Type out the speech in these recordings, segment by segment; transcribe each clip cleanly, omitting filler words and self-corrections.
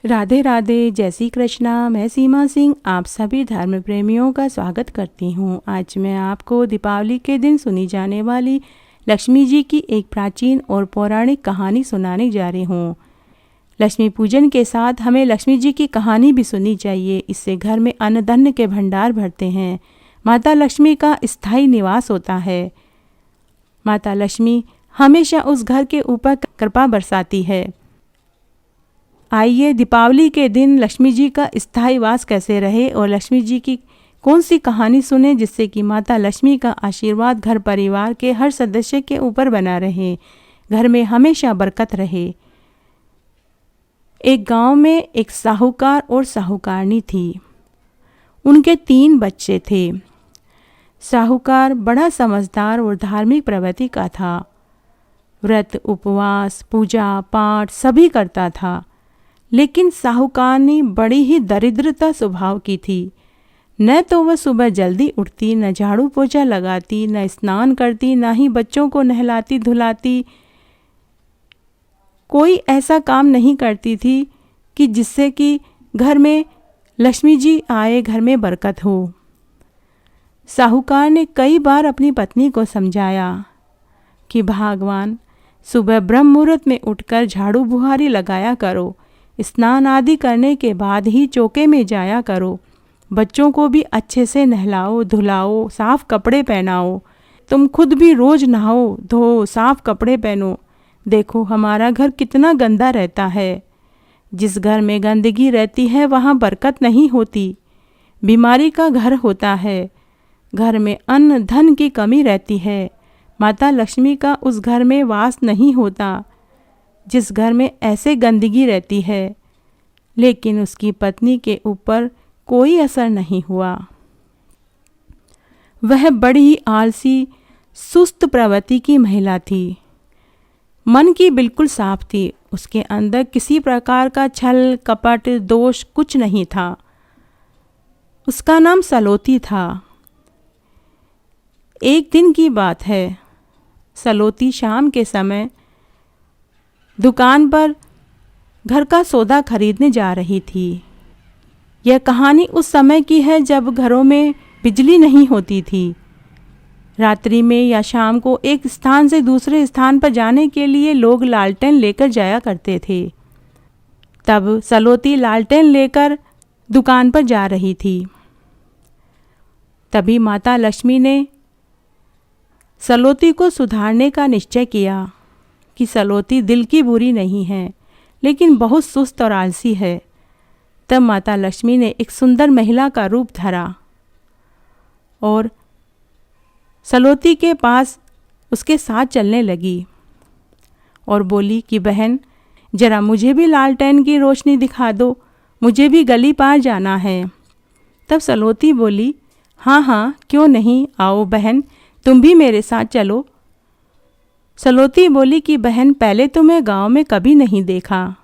राधे राधे, जय श्री कृष्णा। मैं सीमा सिंह आप सभी धर्म प्रेमियों का स्वागत करती हूँ। आज मैं आपको दीपावली के दिन सुनी जाने वाली लक्ष्मी जी की एक प्राचीन और पौराणिक कहानी सुनाने जा रही हूँ। लक्ष्मी पूजन के साथ हमें लक्ष्मी जी की कहानी भी सुननी चाहिए। इससे घर में अन्न धन के भंडार भरते हैं। माता लक्ष्मी का स्थायी निवास होता है। माता लक्ष्मी हमेशा उस घर के ऊपर कृपा बरसाती है। आइए दीपावली के दिन लक्ष्मी जी का स्थायी वास कैसे रहे और लक्ष्मी जी की कौन सी कहानी सुने जिससे कि माता लक्ष्मी का आशीर्वाद घर परिवार के हर सदस्य के ऊपर बना रहे, घर में हमेशा बरकत रहे। एक गांव में एक साहूकार और साहूकारनी थी। उनके 3 बच्चे थे। साहूकार बड़ा समझदार और धार्मिक प्रवृत्ति का था। व्रत, उपवास, पूजा पाठ सभी करता था। लेकिन साहूकारनी बड़ी ही दरिद्रता स्वभाव की थी। न तो वह सुबह जल्दी उठती, न झाड़ू पोछा लगाती, न स्नान करती, न ही बच्चों को नहलाती धुलाती। कोई ऐसा काम नहीं करती थी कि जिससे कि घर में लक्ष्मी जी आए, घर में बरकत हो। साहूकार ने कई बार अपनी पत्नी को समझाया कि भगवान, सुबह ब्रह्म मुहूर्त में उठकर झाड़ू बुहारी लगाया करो, स्नान आदि करने के बाद ही चौके में जाया करो, बच्चों को भी अच्छे से नहलाओ धुलाओ, साफ कपड़े पहनाओ, तुम खुद भी रोज नहाओ धो, साफ कपड़े पहनो। देखो हमारा घर कितना गंदा रहता है। जिस घर में गंदगी रहती है वहाँ बरकत नहीं होती, बीमारी का घर होता है। घर में अन्न धन की कमी रहती है। माता लक्ष्मी का उस घर में वास नहीं होता जिस घर में ऐसे गंदगी रहती है। लेकिन उसकी पत्नी के ऊपर कोई असर नहीं हुआ। वह बड़ी ही आलसी, सुस्त प्रवृत्ति की महिला थी। मन की बिल्कुल साफ थी। उसके अंदर किसी प्रकार का छल कपट दोष कुछ नहीं था। उसका नाम सलोती था। एक दिन की बात है। सलोती शाम के समय दुकान पर घर का सौदा खरीदने जा रही थी। यह कहानी उस समय की है जब घरों में बिजली नहीं होती थी। रात्रि में या शाम को एक स्थान से दूसरे स्थान पर जाने के लिए लोग लालटेन लेकर जाया करते थे। तब सलोती लालटेन लेकर दुकान पर जा रही थी। तभी माता लक्ष्मी ने सलोती को सुधारने का निश्चय किया कि सलोती दिल की बुरी नहीं है, लेकिन बहुत सुस्त और आलसी है। तब माता लक्ष्मी ने एक सुंदर महिला का रूप धरा और सलोती के पास उसके साथ चलने लगी और बोली कि बहन, जरा मुझे भी लालटेन की रोशनी दिखा दो, मुझे भी गली पार जाना है। तब सलोती बोली, हाँ हाँ क्यों नहीं, आओ बहन तुम भी मेरे साथ चलो। सलोती बोली कि बहन, पहले तुम्हें गांव में कभी नहीं देखा।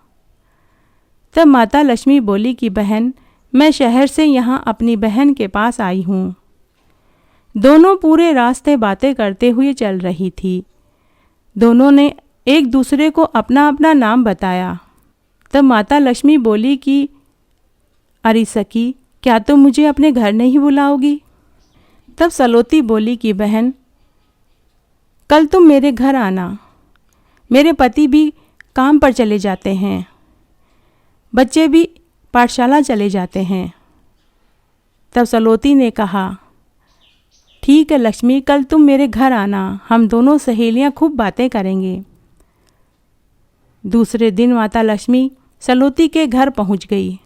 तब माता लक्ष्मी बोली कि बहन, मैं शहर से यहाँ अपनी बहन के पास आई हूँ। दोनों पूरे रास्ते बातें करते हुए चल रही थी। दोनों ने एक दूसरे को अपना अपना नाम बताया। तब माता लक्ष्मी बोली कि अरे सखी, क्या तुम मुझे अपने घर नहीं बुलाओगी? तब सलोती बोली कि बहन, कल तुम मेरे घर आना। मेरे पति भी काम पर चले जाते हैं, बच्चे भी पाठशाला चले जाते हैं। तब सलोती ने कहा, ठीक है लक्ष्मी, कल तुम मेरे घर आना, हम दोनों सहेलियां खूब बातें करेंगे। दूसरे दिन माता लक्ष्मी सलोती के घर पहुंच गई।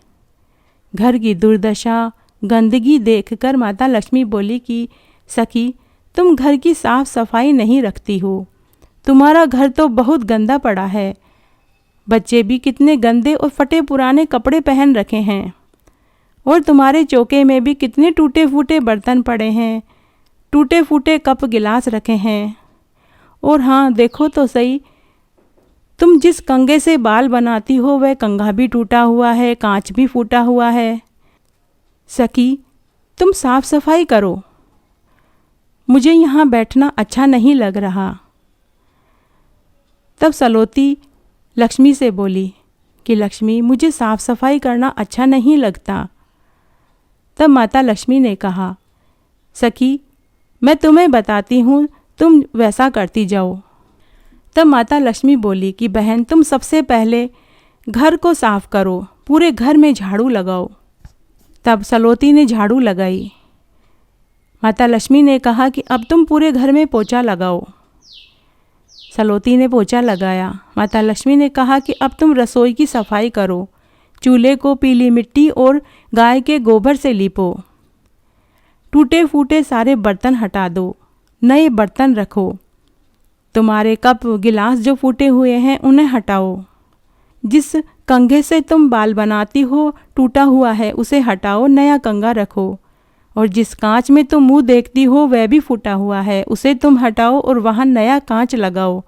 घर की दुर्दशा गंदगी देखकर माता लक्ष्मी बोली कि सखी, तुम घर की साफ सफाई नहीं रखती हो। तुम्हारा घर तो बहुत गंदा पड़ा है। बच्चे भी कितने गंदे और फटे पुराने कपड़े पहन रखे हैं और तुम्हारे चौके में भी कितने टूटे फूटे बर्तन पड़े हैं, टूटे फूटे कप गिलास रखे हैं। और हाँ, देखो तो सही, तुम जिस कंघे से बाल बनाती हो वह कंघा भी टूटा हुआ है, कांच भी फूटा हुआ है। सखी, तुम साफ सफाई करो, मुझे यहाँ बैठना अच्छा नहीं लग रहा। तब सलोती लक्ष्मी से बोली कि लक्ष्मी, मुझे साफ सफाई करना अच्छा नहीं लगता। तब माता लक्ष्मी ने कहा, सखी, मैं तुम्हें बताती हूँ, तुम वैसा करती जाओ। तब माता लक्ष्मी बोली कि बहन, तुम सबसे पहले घर को साफ करो, पूरे घर में झाड़ू लगाओ। तब सलोती ने झाड़ू लगाई। माता लक्ष्मी ने कहा कि अब तुम पूरे घर में पोछा लगाओ। सलोती ने पोछा लगाया। माता लक्ष्मी ने कहा कि अब तुम रसोई की सफाई करो, चूल्हे को पीली मिट्टी और गाय के गोबर से लीपो, टूटे फूटे सारे बर्तन हटा दो, नए बर्तन रखो, तुम्हारे कप गिलास जो फूटे हुए हैं उन्हें हटाओ, जिस कंघे से तुम बाल बनाती हो टूटा हुआ है उसे हटाओ, नया कंघा रखो, और जिस कांच में तुम मुंह देखती हो वह भी फूटा हुआ है उसे तुम हटाओ और वहाँ नया कांच लगाओ।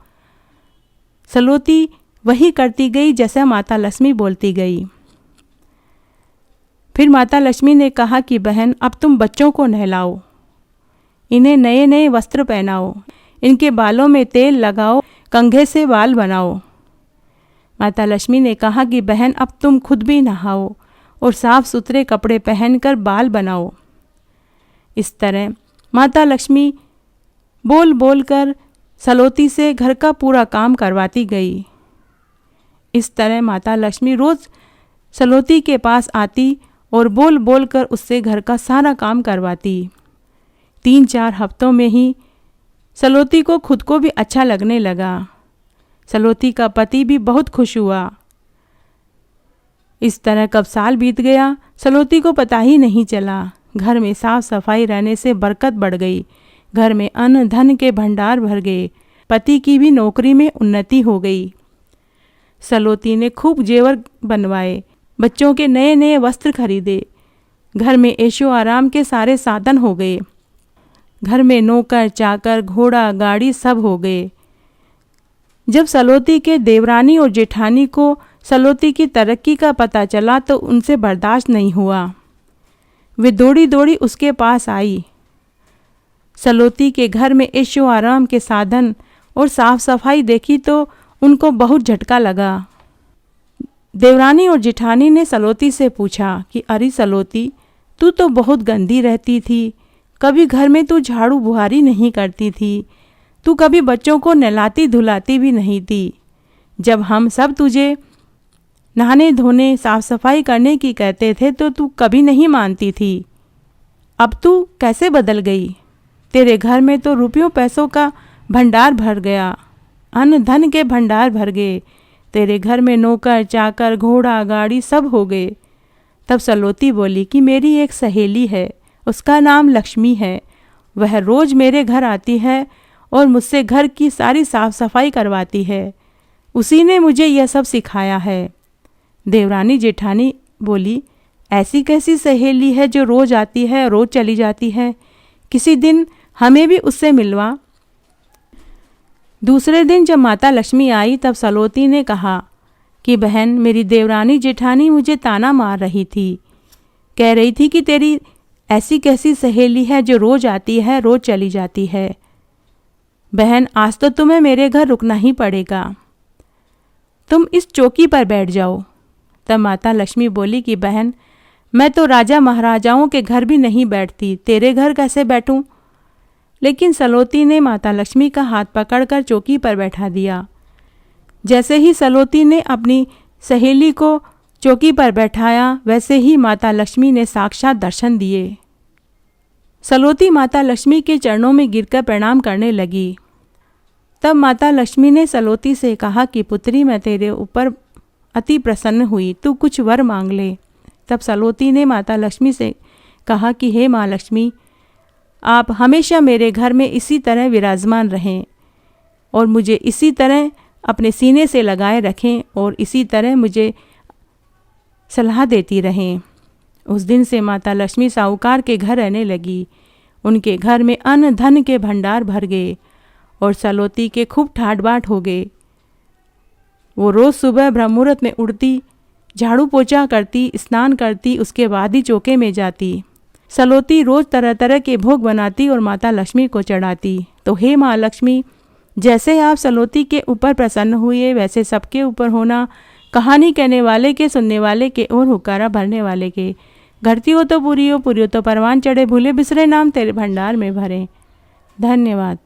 सलोती वही करती गई जैसा माता लक्ष्मी बोलती गई। फिर माता लक्ष्मी ने कहा कि बहन, अब तुम बच्चों को नहलाओ, इन्हें नए नए वस्त्र पहनाओ, इनके बालों में तेल लगाओ, कंघे से बाल बनाओ। माता लक्ष्मी ने कहा कि बहन, अब तुम खुद भी नहाओ और साफ सुथरे कपड़े पहनकर बाल बनाओ। इस तरह माता लक्ष्मी बोल बोल कर सलोती से घर का पूरा काम करवाती गई। इस तरह माता लक्ष्मी रोज़ सलोती के पास आती और बोल बोल कर उससे घर का सारा काम करवाती। 3-4 हफ्तों में ही सलोती को खुद को भी अच्छा लगने लगा। सलोती का पति भी बहुत खुश हुआ। इस तरह कब साल बीत गया, सलोती को पता ही नहीं चला। घर में साफ सफाई रहने से बरकत बढ़ गई, घर में अन्न धन के भंडार भर गए, पति की भी नौकरी में उन्नति हो गई। सलोती ने खूब जेवर बनवाए, बच्चों के नए नए वस्त्र खरीदे, घर में ऐशो आराम के सारे साधन हो गए, घर में नौकर चाकर घोड़ा गाड़ी सब हो गए। जब सलोती के देवरानी और जेठानी को सलोती की तरक्की का पता चला तो उनसे बर्दाश्त नहीं हुआ। वे दौड़ी दौड़ी उसके पास आई। सलोती के घर में ऐशो आराम के साधन और साफ सफाई देखी तो उनको बहुत झटका लगा। देवरानी और जेठानी ने सलोती से पूछा कि अरे सलोती, तू तो बहुत गंदी रहती थी, कभी घर में तू झाड़ू बुहारी नहीं करती थी, तू कभी बच्चों को नहलाती धुलाती भी नहीं थी। जब हम सब तुझे नहाने धोने साफ सफाई करने की कहते थे तो तू कभी नहीं मानती थी। अब तू कैसे बदल गई? तेरे घर में तो रुपयों पैसों का भंडार भर गया, अन्न धन के भंडार भर गए, तेरे घर में नौकर चाकर घोड़ा गाड़ी सब हो गए। तब सलोती बोली कि मेरी एक सहेली है, उसका नाम लक्ष्मी है, वह रोज़ मेरे घर आती है और मुझसे घर की सारी साफ सफाई करवाती है, उसी ने मुझे यह सब सिखाया है। देवरानी जेठानी बोली, ऐसी कैसी सहेली है जो रोज़ आती है रोज़ चली जाती है, किसी दिन हमें भी उससे मिलवा। दूसरे दिन जब माता लक्ष्मी आई तब सलोती ने कहा कि बहन, मेरी देवरानी जेठानी मुझे ताना मार रही थी, कह रही थी कि तेरी ऐसी कैसी सहेली है जो रोज़ आती है रोज़ चली जाती है। बहन, आज तो तुम्हें मेरे घर रुकना ही पड़ेगा, तुम इस चौकी पर बैठ जाओ। तब माता लक्ष्मी बोली कि बहन, मैं तो राजा महाराजाओं के घर भी नहीं बैठती, तेरे घर कैसे बैठूं? लेकिन सलोती ने माता लक्ष्मी का हाथ पकड़कर चौकी पर बैठा दिया। जैसे ही सलोती ने अपनी सहेली को चौकी पर बैठाया वैसे ही माता लक्ष्मी ने साक्षात दर्शन दिए। सलोती माता लक्ष्मी के चरणों में गिरकर प्रणाम करने लगी। तब माता लक्ष्मी ने सलोती से कहा कि पुत्री, मैं तेरे ऊपर अति प्रसन्न हुई, तू कुछ वर मांग ले। तब सलोती ने माता लक्ष्मी से कहा कि हे माँ लक्ष्मी, आप हमेशा मेरे घर में इसी तरह विराजमान रहें और मुझे इसी तरह अपने सीने से लगाए रखें और इसी तरह मुझे सलाह देती रहें। उस दिन से माता लक्ष्मी साहूकार के घर रहने लगी। उनके घर में अन्न धन के भंडार भर गए और सलोती के खूब ठाट बाट हो गए। वो रोज़ सुबह ब्रह्म मुहूर्त में उठती, झाड़ू पोछा करती, स्नान करती, उसके बाद ही चौके में जाती। सलोती रोज़ तरह तरह के भोग बनाती और माता लक्ष्मी को चढ़ाती। तो हे माँ लक्ष्मी, जैसे आप सलोती के ऊपर प्रसन्न हुए वैसे सबके ऊपर होना, कहानी कहने वाले के, सुनने वाले के और हुक्कारा भरने वाले के। घटती हो तो पूरी हो तो परवान चढ़े, भूले बिसरे नाम तेरे भंडार में भरे। धन्यवाद।